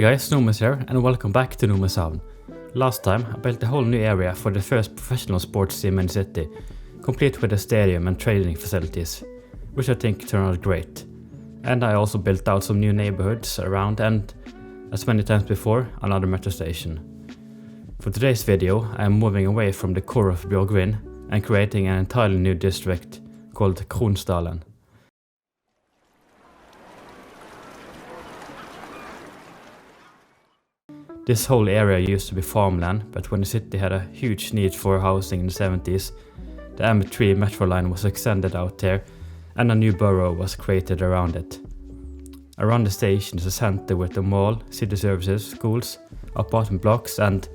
guys, Nomis here, and welcome back to Nomishavn. Last time I built a whole new area for the first professional sports team in the city, complete with a stadium and training facilities, which I think turned out great. And I also built out some new neighborhoods around and, as many times before, another metro station. For today's video I am moving away from the core of Bjorgvin and creating an entirely new district called Kronstaden. This whole area used to be farmland, but when the city had a huge need for housing in the 70s, the M3 metro line was extended out there and a new borough was created around it. Around the station is a center with a mall, city services, schools, apartment blocks, and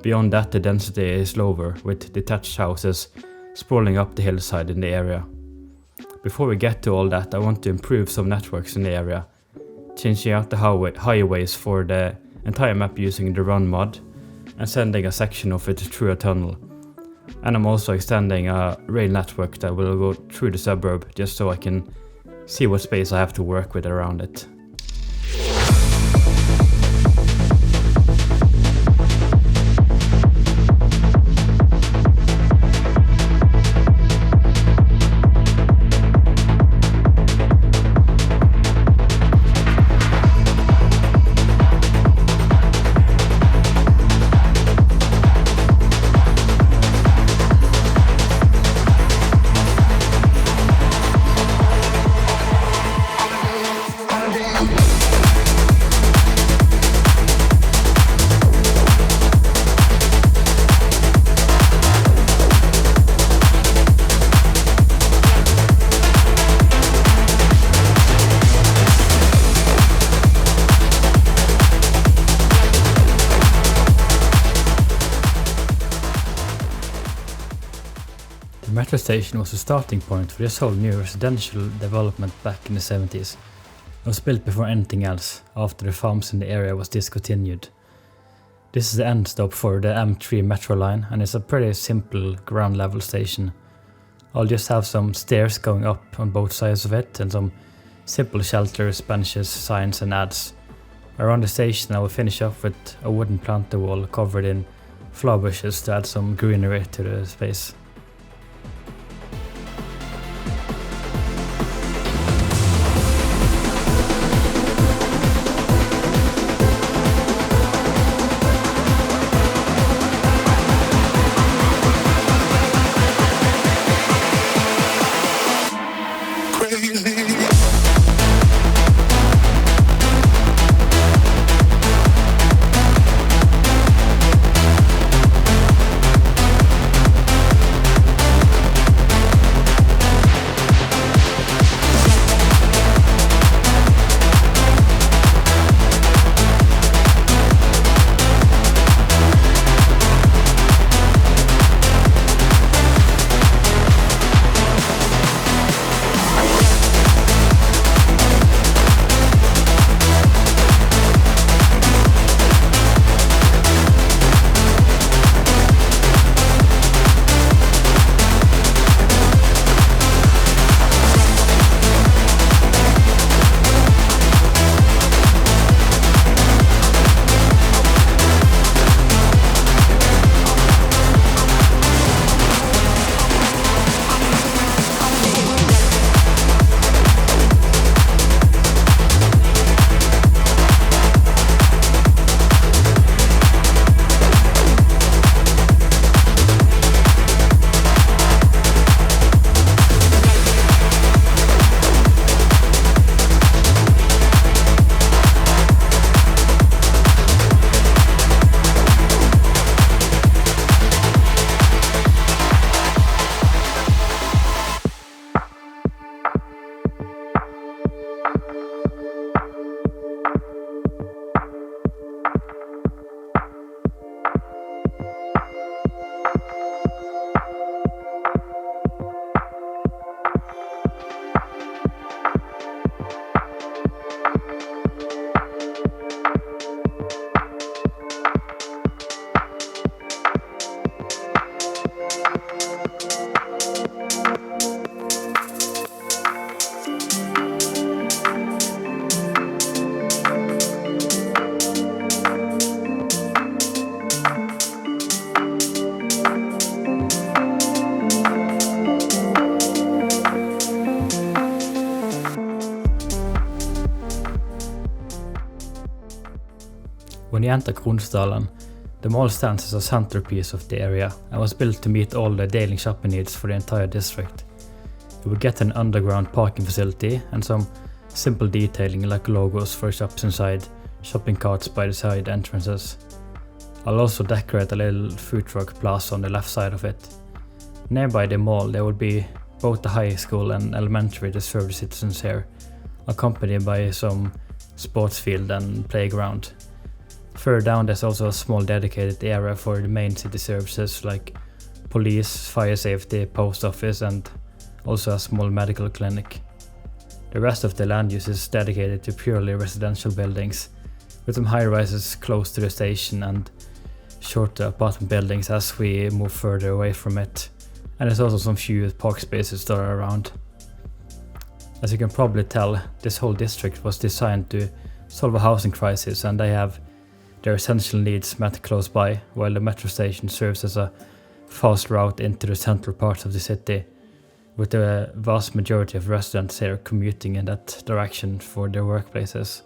beyond that the density is lower with detached houses sprawling up the hillside in the area. Before we get to all that, I want to improve some networks in the area, changing out the highways for the entire map using the run mod and sending a section of it through a tunnel. And I'm also extending a rail network that will go through the suburb just so I can see what space I have to work with around it. The metro station was the starting point for this whole new residential development back in the 70s. It was built before anything else, after the farms in the area was discontinued. This is the end stop for the M3 metro line and it's a pretty simple ground level station. I'll just have some stairs going up on both sides of it and some simple shelters, benches, signs and ads. Around the station I will finish off with a wooden planter wall covered in flower bushes to add some greenery to the space. you enter Kronstaden, the mall stands as a centerpiece of the area and was built to meet all the daily shopping needs for the entire district. You will get an underground parking facility and some simple detailing like logos for shops inside, shopping carts by the side entrances. I'll also decorate a little food truck plaza on the left side of it. Nearby the mall there will be both the high school and elementary to serve the citizens here, accompanied by some sports field and playground. Further down there's also a small dedicated area for the main city services like police, fire safety, post office and also a small medical clinic. The rest of the land use is dedicated to purely residential buildings, with some high-rises close to the station and shorter apartment buildings as we move further away from it. And there's also some few park spaces that are around. As you can probably tell, this whole district was designed to solve a housing crisis and they have their essential needs met close by, while the metro station serves as a fast route into the central parts of the city, with the vast majority of residents here commuting in that direction for their workplaces.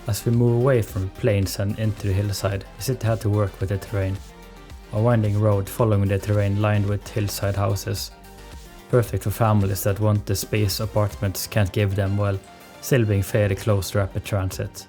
As we move away from the plains and into the hillside, the city had to work with the terrain. A winding road following the terrain lined with hillside houses. Perfect for families that want the space apartments can't give them while still being fairly close to rapid transit.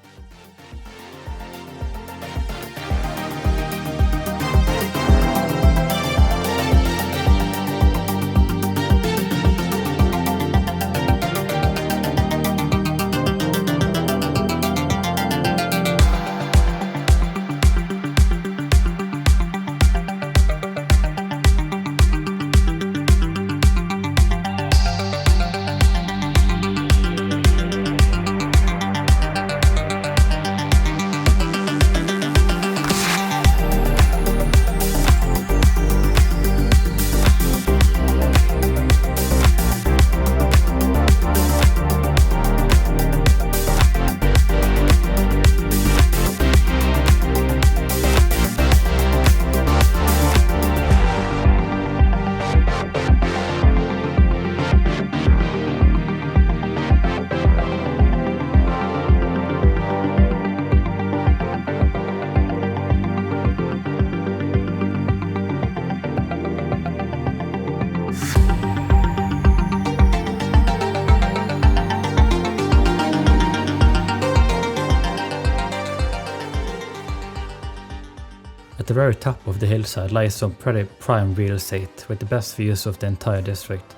the very top of the hillside lies some pretty prime real estate with the best views of the entire district,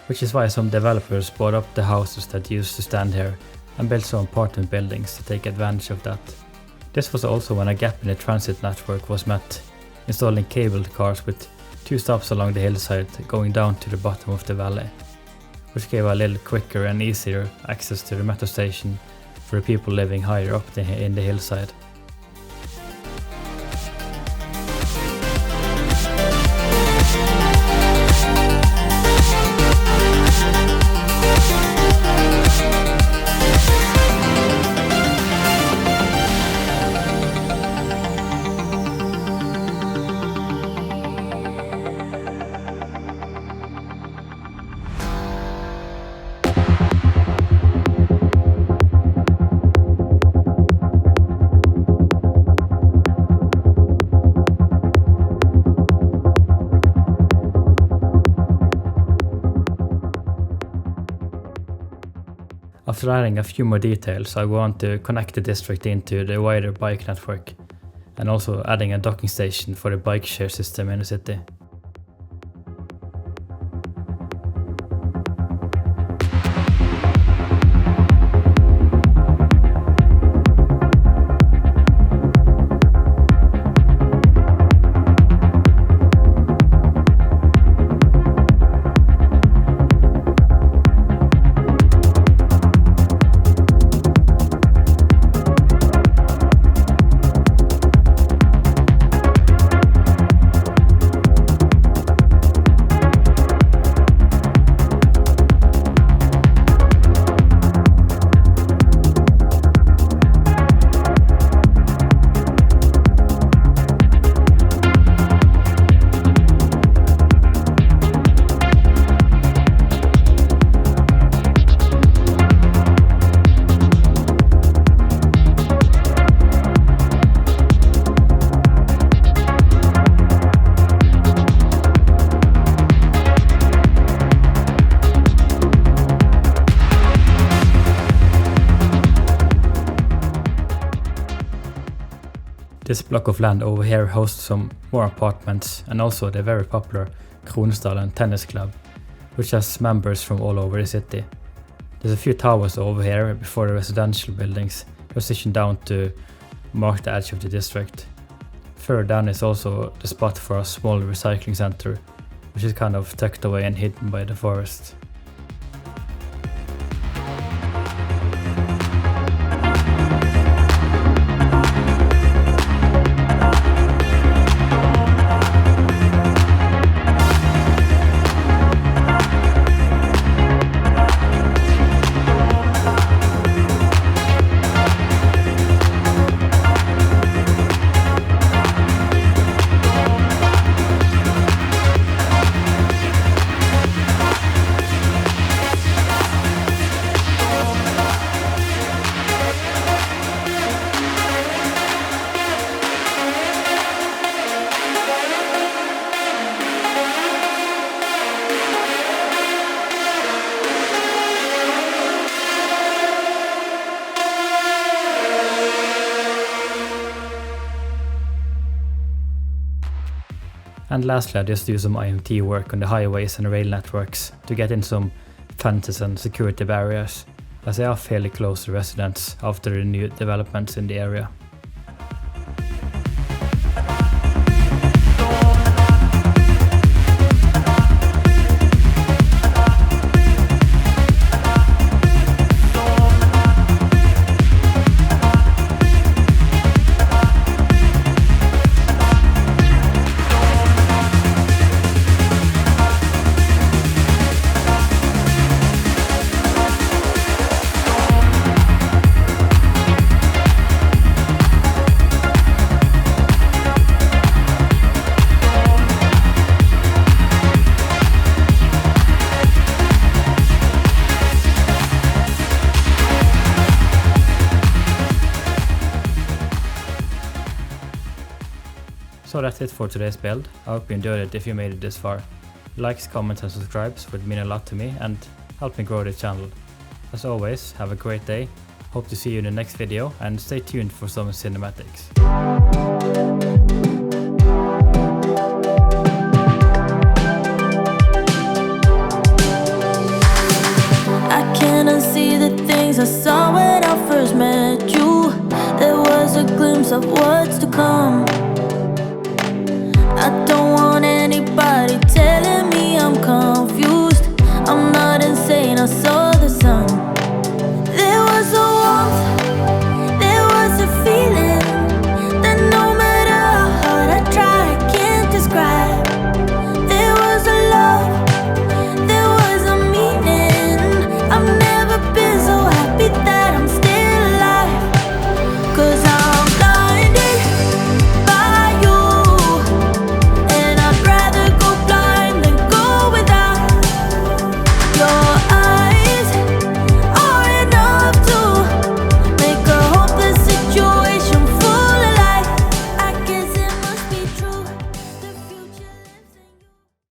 which is why some developers bought up the houses that used to stand here and built some apartment buildings to take advantage of that. This was also when a gap in the transit network was met, installing cabled cars with 2 stops along the hillside going down to the bottom of the valley, which gave a little quicker and easier access to the metro station for the people living higher up in the hillside. After adding a few more details, I go on to connect the district into the wider bike network, and also adding a docking station for the bike share system in the city. This block of land over here hosts some more apartments and also the very popular Kronsdalen Tennis Club, which has members from all over the city. There's a few towers over here before the residential buildings transition down to mark the edge of the district. Further down is also the spot for a small recycling center, which is kind of tucked away and hidden by the forest. And lastly, I just do some IMT work on the highways and rail networks to get in some fences and security barriers, as they are fairly close to residents after the new developments in the area. So that's it for today's build. I hope you enjoyed it if you made it this far. Likes, comments and subscribes would mean a lot to me and help me grow the channel. As always, have a great day, hope to see you in the next video and stay tuned for some cinematics. things I saw when I first met you. There was a glimpse of what's to come. I don't want anybody telling me I'm confused. I'm not insane, I saw